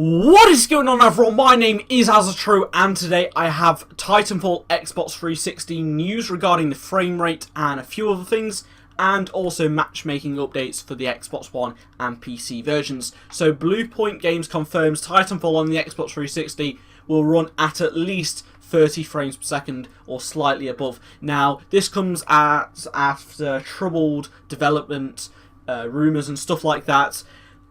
What is going on, everyone? My name is AZZATRU, and today I have Titanfall Xbox 360 news regarding the frame rate and a few other things, and also matchmaking updates for the Xbox One and PC versions. So Bluepoint Games confirms Titanfall on the Xbox 360 will run at least 30 frames per second or slightly above. Now, this comes after troubled development, rumours and stuff like that.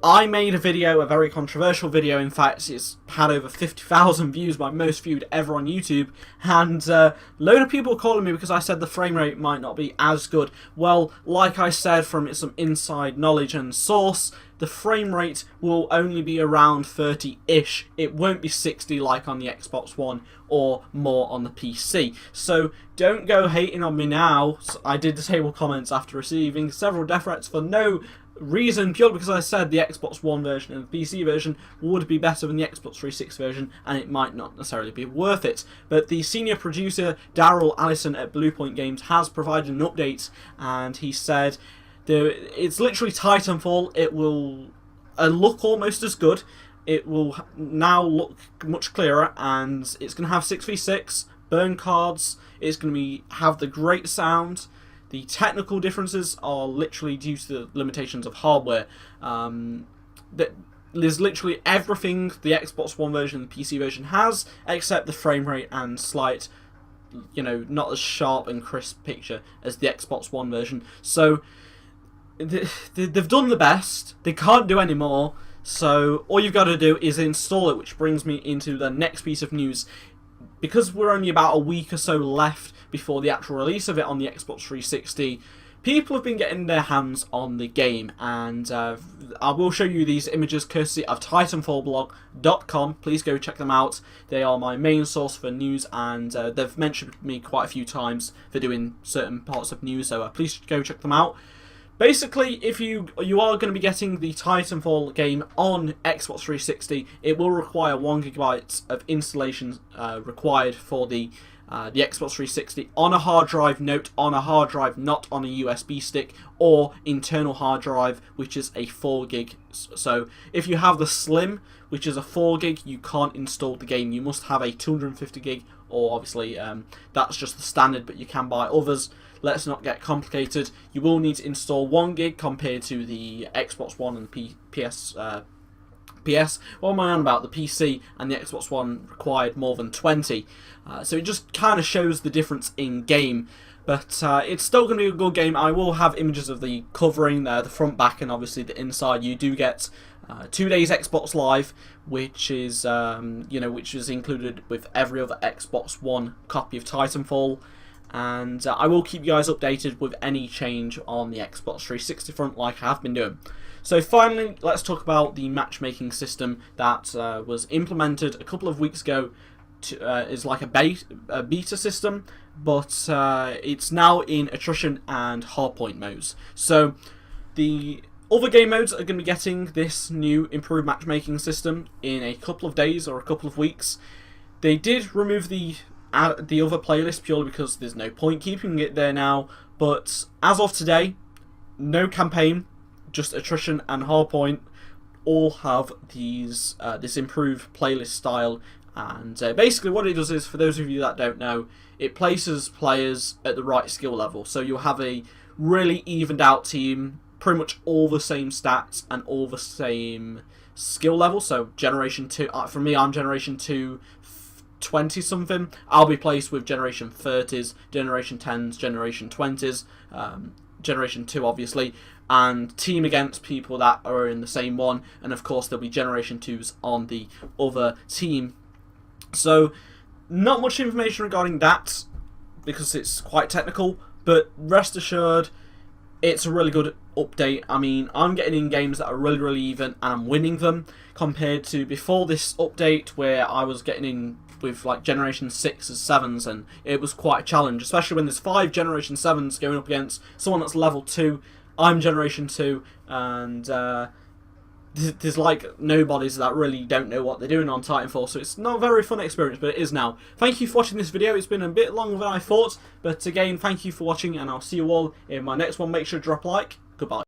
I made a video, a very controversial video, in fact it's had over 50,000 views, my most viewed ever on YouTube, and a load of people calling me because I said the frame rate might not be as good. Well, like I said from some inside knowledge and source, the frame rate will only be around 30-ish. It won't be 60 like on the Xbox One or more on the PC. So don't go hating on me now. I did disable comments after receiving several death threats for no reason, purely because I said the Xbox One version and the PC version would be better than the Xbox 360 version, and it might not necessarily be worth it. But the senior producer Daryl Allison at Bluepoint Games has provided an update, and he said it's literally Titanfall. It will look almost as good. It will now look much clearer, and it's going to have 6v6 burn cards. It's going to have the great sound. The technical differences are literally due to the limitations of hardware. There's literally everything the Xbox One version and the PC version has, except the frame rate and slight, not as sharp and crisp picture as the Xbox One version. So they've done the best. They can't do any more. So all you've got to do is install it, which brings me into the next piece of news. Because we're only about a week or so left before the actual release of it on the Xbox 360, people have been getting their hands on the game, and I will show you these images courtesy of TitanfallBlog.com. Please go check them out. They are my main source for news, and they've mentioned me quite a few times for doing certain parts of news, so please go check them out. Basically, if you are going to be getting the Titanfall game on Xbox 360, it will require 1 GB of installation required for the Xbox 360 on a hard drive. Note, on a hard drive, not on a USB stick or internal hard drive, which is a 4 gig. So if you have the Slim, which is a 4 gig, you can't install the game. You must have a 250 gig, or obviously that's just the standard, but you can buy others. Let's not get complicated. You will need to install 1 gig compared to the Xbox One and PS. What am I on about? The PC and the Xbox One required more than 20. So it just kind of shows the difference in game. But it's still going to be a good game. I will have images of the covering there, the front, back, and obviously the inside. You do get 2 days Xbox Live, which is which is included with every other Xbox One copy of Titanfall. And I will keep you guys updated with any change on the Xbox 360 front, like I have been doing. So finally, let's talk about the matchmaking system that was implemented a couple of weeks ago. Is like a beta system, but it's now in attrition and hardpoint modes. So the other game modes are going to be getting this new improved matchmaking system in a couple of days or a couple of weeks. They did remove the other playlist purely because there's no point keeping it there now, but as of today, no campaign, just attrition and hardpoint all have these this improved playlist style. And basically what it does is, for those of you that don't know, it places players at the right skill level. So you'll have a really evened out team, pretty much all the same stats and all the same skill level. So Generation 2, for me, I'm Generation 2 20 something. I'll be placed with Generation 30s, Generation 10s, Generation 20s, Generation 2 obviously, and team against people that are in the same one, and of course there'll be Generation 2s on the other team. So not much information regarding that because it's quite technical, but rest assured it's a really good update. I mean, I'm getting in games that are really even and I'm winning them, compared to before this update where I was getting in with like Generation 6s, 7s, and it was quite a challenge, especially when there's 5 Generation 7s going up against someone that's level 2. I'm Generation 2, and there's like nobodies that really don't know what they're doing on Titanfall, so it's not a very fun experience, but it is now. Thank you for watching this video. It's been a bit longer than I thought, but again, thank you for watching, and I'll see you all in my next one. Make sure to drop a like. Goodbye.